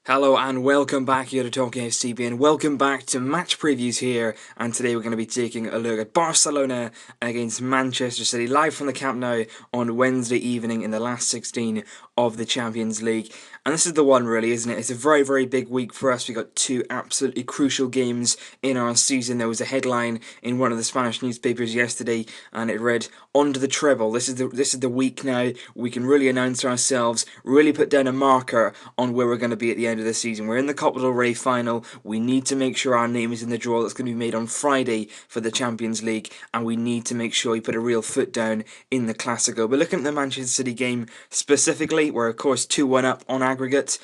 Hello and welcome back here to Talking STB and welcome back to match previews here, and today we're going to be taking a look at Barcelona against Manchester City live from the Camp Nou on Wednesday evening in the last 16 of the Champions League. And this is the one really, isn't it? It's a very big week for us. We got two absolutely crucial games in our season. There was a headline in one of the Spanish newspapers yesterday and it read, "On to the treble." This is the week now. We can really announce ourselves, really put down a marker on where we're going to be at the end of the season. We're in the Copa del Rey final. We need to make sure our name is in the draw that's going to be made on Friday for the Champions League, and we need to make sure we put a real foot down in the Clásico. But looking at the Manchester City game specifically, we're of course 2-1 up on aggregate.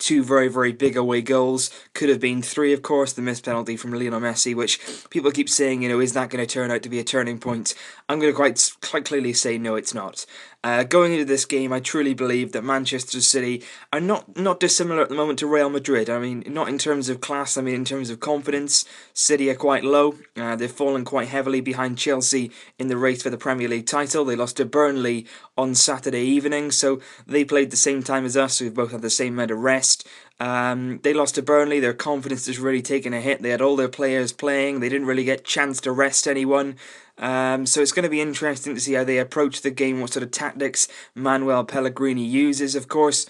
Two very big away goals. Could have been three, of course. The missed penalty from Lionel Messi, which people keep saying, is that going to turn out to be a turning point? I'm going to quite clearly say no, it's not. Going into this game, I truly believe that Manchester City are not dissimilar at the moment to Real Madrid. I mean, not in terms of class, I mean in terms of confidence. City are quite low. They've fallen quite heavily behind Chelsea in the race for the Premier League title. They lost to Burnley on Saturday evening, so they played the same time as us, so we've both had the same amount of rest. They lost to Burnley. Their confidence has really taken a hit. They had all their players playing. They didn't really get a chance to rest anyone. So it's going to be interesting to see how they approach the game, what sort of tactics Manuel Pellegrini uses. Of course,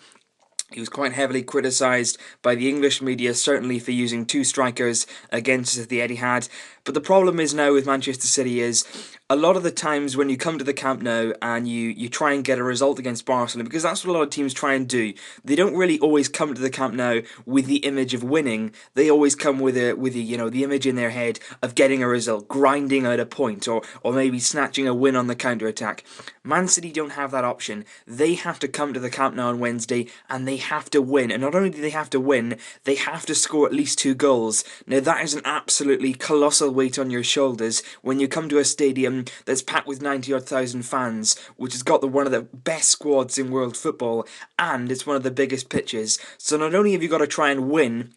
he was quite heavily criticised by the English media, certainly for using two strikers against us at the Etihad. But the problem is now with Manchester City is a lot of the times when you come to the Camp Nou and you try and get a result against Barcelona, because that's what a lot of teams try and do. They don't really always come to the Camp Nou with the image of winning. They always come with the image in their head of getting a result, grinding out a point, or maybe snatching a win on the counter-attack. Man City don't have that option. They have to come to the Camp Nou on Wednesday and they have to win. And not only do they have to win, they have to score at least 2 goals. Now that is an absolutely colossal weight on your shoulders when you come to a stadium that's packed with 90-odd thousand fans, which has got one of the best squads in world football, and it's one of the biggest pitches. So not only have you got to try and win,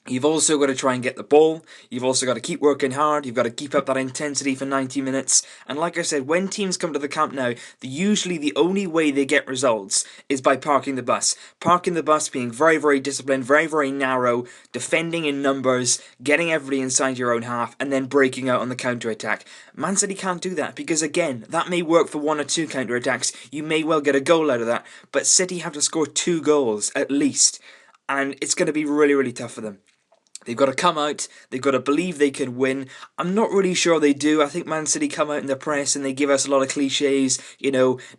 you've also got to try and get the ball. You've also got to keep working hard. You've got to keep up that intensity for 90 minutes. And like I said, when teams come to the Camp Nou, usually the only way they get results is by parking the bus. Parking the bus, being very disciplined, very narrow, defending in numbers, getting everybody inside your own half, and then breaking out on the counter-attack. Man City can't do that because, again, that may work for 1 or 2 counter-attacks. You may well get a goal out of that. But City have to score 2 goals at least. And it's going to be really tough for them. They've got to come out, they've got to believe they can win. I'm not really sure they do. I think Man City come out in the press and they give us a lot of cliches.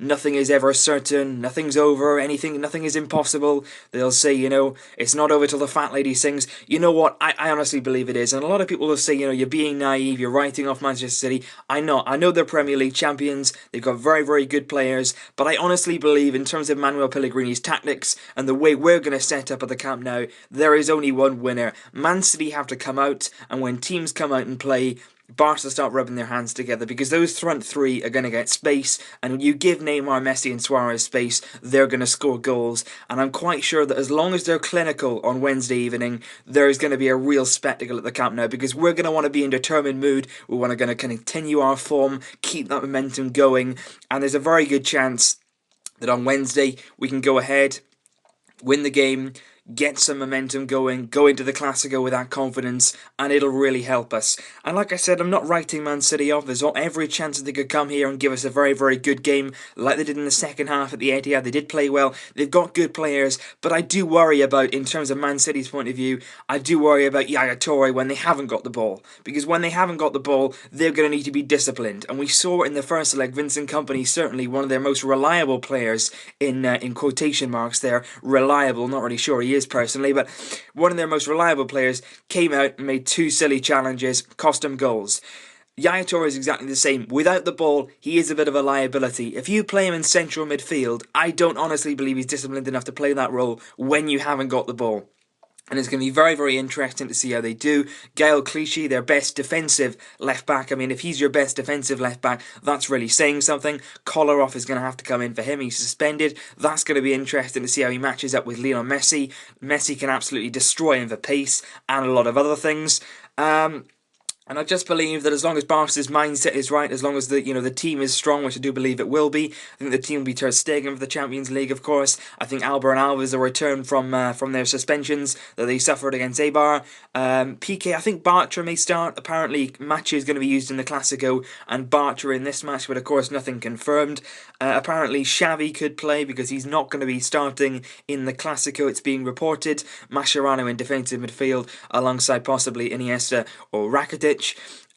Nothing is ever certain, nothing's over, nothing is impossible. They'll say, it's not over till the fat lady sings. You know what? I honestly believe it is. And a lot of people will say, you're being naive, you're writing off Manchester City. I know they're Premier League champions, they've got very good players, but I honestly believe in terms of Manuel Pellegrini's tactics and the way we're going to set up at the Camp Nou, there is only one winner. Man City have to come out, and when teams come out and play, Barca start rubbing their hands together because those front three are going to get space, and when you give Neymar, Messi and Suarez space, they're going to score goals. And I'm quite sure that as long as they're clinical on Wednesday evening, there is going to be a real spectacle at the Camp Nou because we're going to want to be in determined mood. We're going to continue our form, keep that momentum going, and there's a very good chance that on Wednesday we can go ahead, win the game, get some momentum going, go into the Clásico with that confidence, and it'll really help us. And like I said, I'm not writing Man City off. There's every chance that they could come here and give us a very good game, like they did in the second half at the Etihad. They did play well, they've got good players, but I do worry about, in terms of Man City's point of view, I do worry about Yaya Toure when they haven't got the ball. Because when they haven't got the ball, they're going to need to be disciplined. And we saw in the first leg, Vincent Kompany, certainly one of their most reliable players, in quotation marks there, reliable, not really sure he is personally, but one of their most reliable players came out and made 2 silly challenges, cost them goals. Yaya Toure is exactly the same. Without the ball, he is a bit of a liability. If you play him in central midfield, I don't honestly believe he's disciplined enough to play that role when you haven't got the ball. And it's going to be very interesting to see how they do. Gael Clichy, their best defensive left-back. I mean, if he's your best defensive left-back, that's really saying something. Kolarov is going to have to come in for him. He's suspended. That's going to be interesting to see how he matches up with Lionel Messi. Messi can absolutely destroy him for pace and a lot of other things. And I just believe that as long as Barca's mindset is right, as long as the team is strong, which I do believe it will be, I think the team will be Ter Stegen for the Champions League, of course. I think Alba and Alves will return from their suspensions that they suffered against Eibar. PK, I think Bartra may start. Apparently, Machi is going to be used in the Clasico and Bartra in this match, but of course nothing confirmed. Apparently, Xavi could play because he's not going to be starting in the Clasico. It's being reported. Mascherano in defensive midfield alongside possibly Iniesta or Rakitic.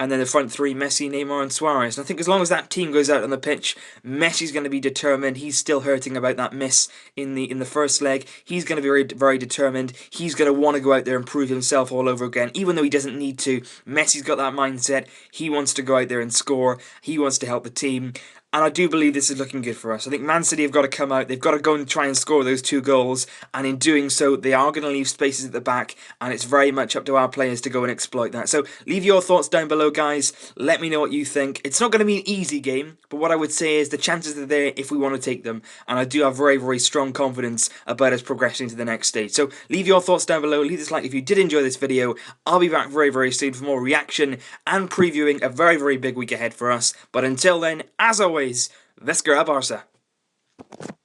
And then the front three, Messi, Neymar and Suarez. And I think as long as that team goes out on the pitch, Messi's going to be determined. He's still hurting about that miss in the first leg. He's going to be very, very determined. He's going to want to go out there and prove himself all over again, even though he doesn't need to. Messi's got that mindset. He wants to go out there and score. He wants to help the team. And I do believe this is looking good for us. I think Man City have got to come out. They've got to go and try and score those 2 goals. And in doing so, they are going to leave spaces at the back. And it's very much up to our players to go and exploit that. So leave your thoughts down below, guys. Let me know what you think. It's not going to be an easy game. But what I would say is the chances are there if we want to take them. And I do have very, very strong confidence about us progressing to the next stage. So leave your thoughts down below. Leave this like if you did enjoy this video. I'll be back very, very soon for more reaction and previewing a very, very big week ahead for us. But until then, as always, Vesca Barca.